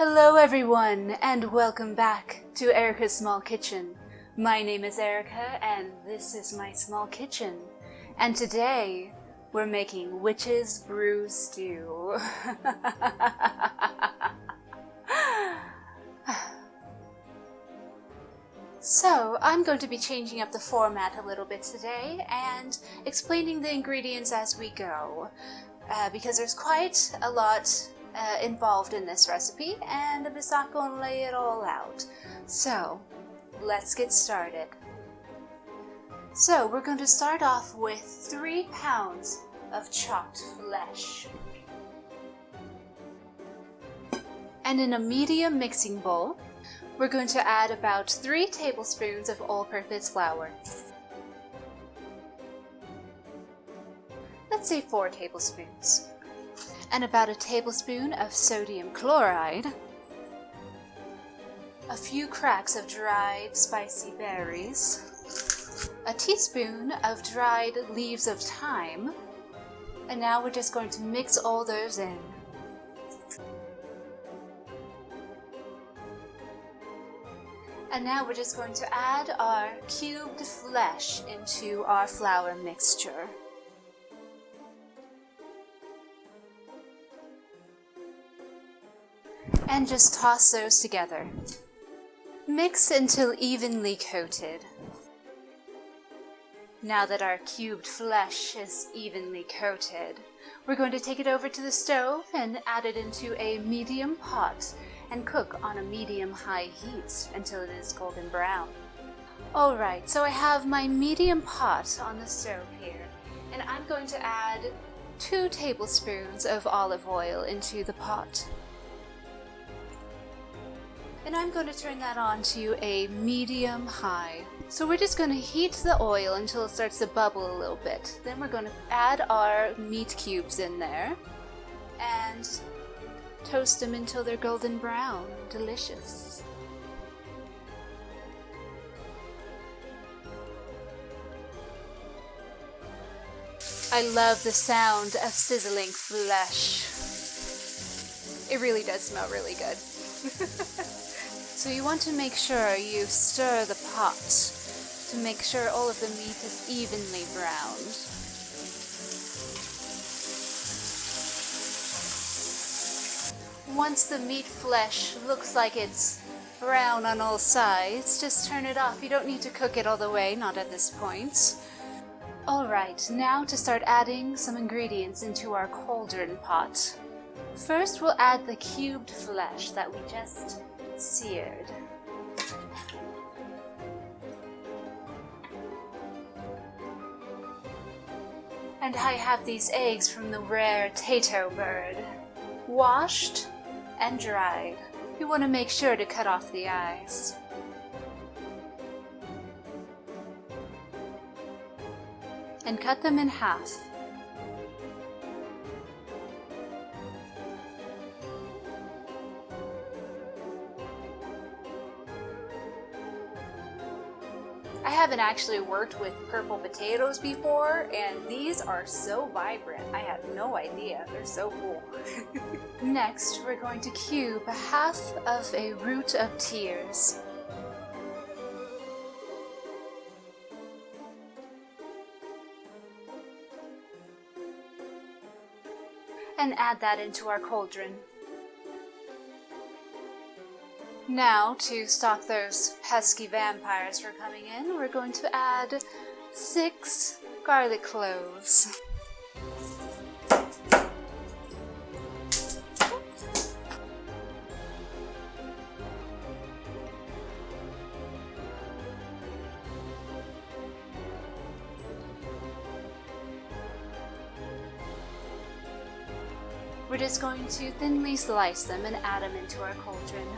Hello everyone, and welcome back to Erica's Small Kitchen. My name is Erica, and this is my small kitchen. And today, we're making Witch's Brew Stew. So, I'm going to be changing up the format a little bit today and explaining the ingredients as we go. Because there's quite a lot involved in this recipe, and I'm just not going to lay it all out. So, let's get started. So, we're going to start off with 3 pounds of chopped flesh. And in a medium mixing bowl, we're going to add about 3 tablespoons of all-purpose flour. Let's say 4 tablespoons. And about a tablespoon of sodium chloride, a few cracks of dried spicy berries, a teaspoon of dried leaves of thyme, and now we're just going to mix all those in. And now we're just going to add our cubed flesh into our flour mixture. And just toss those together. Mix until evenly coated. Now that our cubed flesh is evenly coated, we're going to take it over to the stove and add it into a medium pot and cook on a medium-high heat until it is golden brown. Alright, so I have my medium pot on the stove here, and I'm going to add 2 tablespoons of olive oil into the pot. And I'm going to turn that on to a medium-high. So we're just going to heat the oil until it starts to bubble a little bit. Then we're going to add our meat cubes in there and toast them until they're golden brown. Delicious. I love the sound of sizzling flesh. It really does smell really good. So you want to make sure you stir the pot to make sure all of the meat is evenly browned. Once the meat flesh looks like it's brown on all sides, just turn it off. You don't need to cook it all the way, not at this point. Alright, now to start adding some ingredients into our cauldron pot. First, we'll add the cubed flesh that we just seared. And I have these eggs from the rare Tato bird, washed and dried. You want to make sure to cut off the eyes. And cut them in half. I haven't actually worked with purple potatoes before, and these are so vibrant. I had no idea. They're so cool. Next, we're going to cube half of a root of tears. And add that into our cauldron. Now, to stop those pesky vampires from coming in, we're going to add 6 garlic cloves. We're just going to thinly slice them and add them into our cauldron.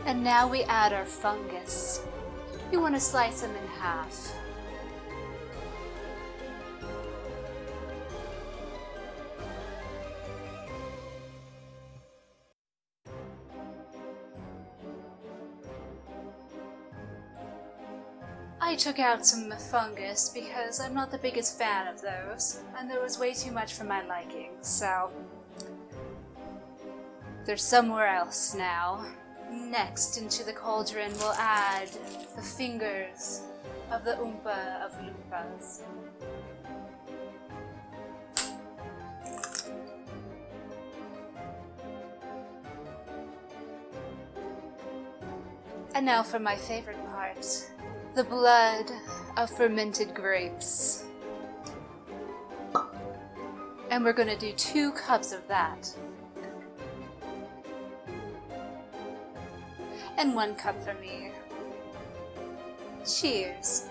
And now we add our fungus. You want to slice them in half. I took out some fungus because I'm not the biggest fan of those, and there was way too much for my liking, so they're somewhere else now. Next, into the cauldron, we'll add the fingers of the Oompa of Loompas. And now for my favorite part, the blood of fermented grapes. And we're gonna do 2 cups of that. And 1 cup for me. Cheers.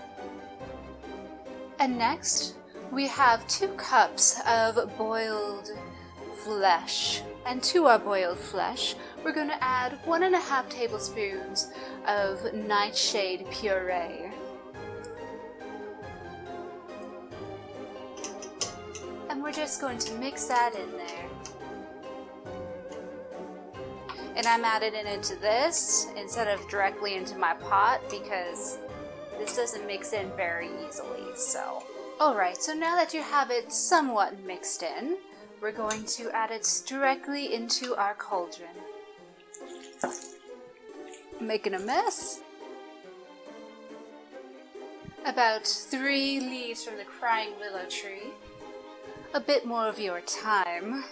And next, we have 2 cups of boiled flesh. And to our boiled flesh, we're going to add 1.5 tablespoons of nightshade puree. And we're just going to mix that in there. And I'm adding it into this instead of directly into my pot because this doesn't mix in very easily, so. Alright, so now that you have it somewhat mixed in, we're going to add it directly into our cauldron. Making a mess. About 3 leaves from the crying willow tree. A bit more of your thyme.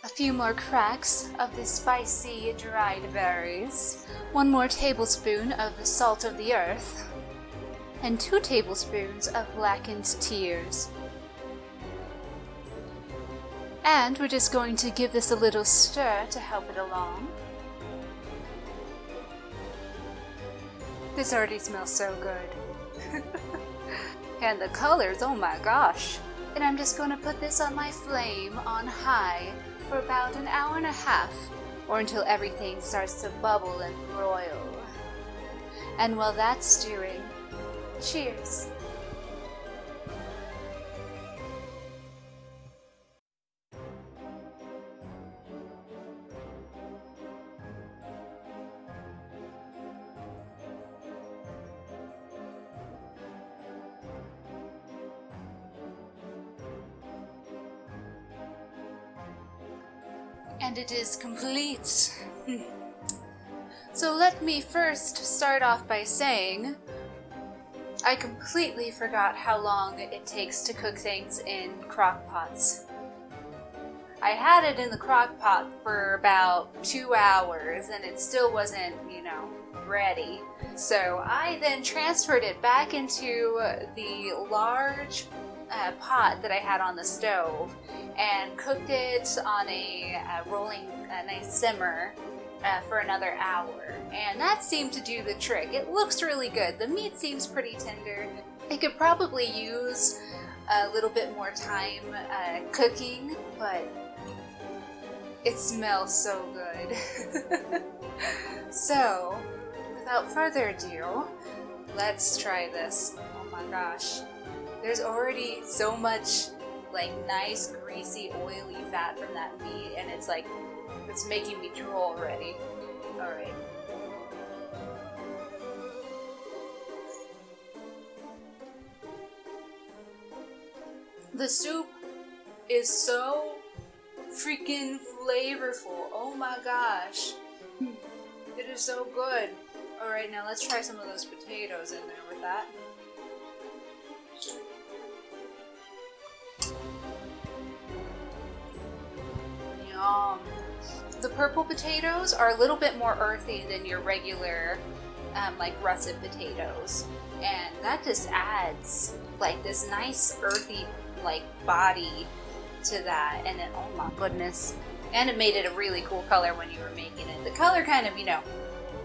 A few more cracks of the spicy dried berries. 1 more tablespoon of the salt of the earth. And 2 tablespoons of blackened tears. And we're just going to give this a little stir to help it along. This already smells so good. And the colors, oh my gosh. And I'm just going to put this on my flame on high for about 1.5 hours, or until everything starts to bubble and broil. And while that's stewing, cheers! And it is complete. So let me first start off by saying I completely forgot how long it takes to cook things in crock pots. I had it in the crock pot for about 2 hours and it still wasn't, ready. So I then transferred it back into the large pot that I had on the stove and cooked it on a nice simmer for another hour, and that seemed to do the trick. It looks really good. The meat seems pretty tender. It could probably use a little bit more time cooking, but it smells so good. So, without further ado, let's try this. Oh my gosh. There's already so much nice greasy oily fat from that meat, and it's making me drool already. Alright. The soup is so freaking flavorful. Oh my gosh. It is so good. Alright, now let's try some of those potatoes in there with that. Yum. The purple potatoes are a little bit more earthy than your regular russet potatoes, and that just adds this nice earthy body to that. And then, oh my goodness, and it made it a really cool color when you were making it. The color kind of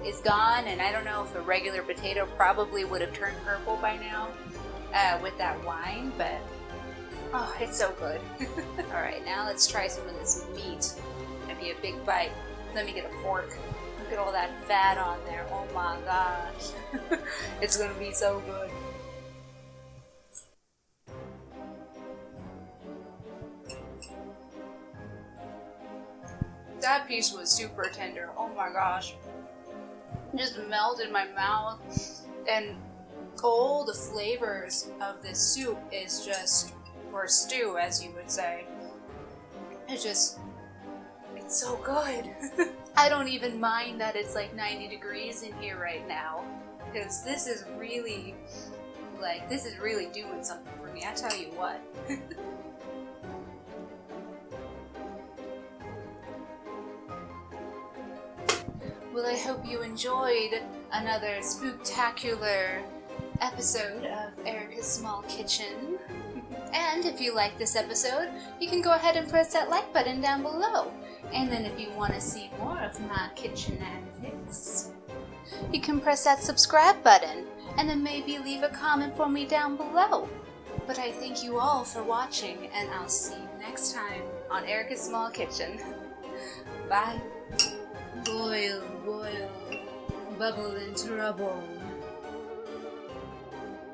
is gone, and I don't know if a regular potato probably would have turned purple by now with that wine, but oh, it's so good. Alright, now let's try some of this meat. Gonna be a big bite. Let me get a fork. Look at all that fat on there. Oh my gosh. It's gonna be so good. That piece was super tender. Oh my gosh. It just melted in my mouth. And all the flavors of this soup is just, or stew as you would say, it's so good. I don't even mind that it's like 90 degrees in here right now, because this is really doing something for me, I tell you what. Well, I hope you enjoyed another spooktacular episode of Erica's Small Kitchen. And if you like this episode, you can go ahead and press that like button down below. And then if you want to see more of my kitchen antics, you can press that subscribe button, and then maybe leave a comment for me down below. But I thank you all for watching, and I'll see you next time on Erica's Small Kitchen. Bye. Boil, boil, bubble in trouble.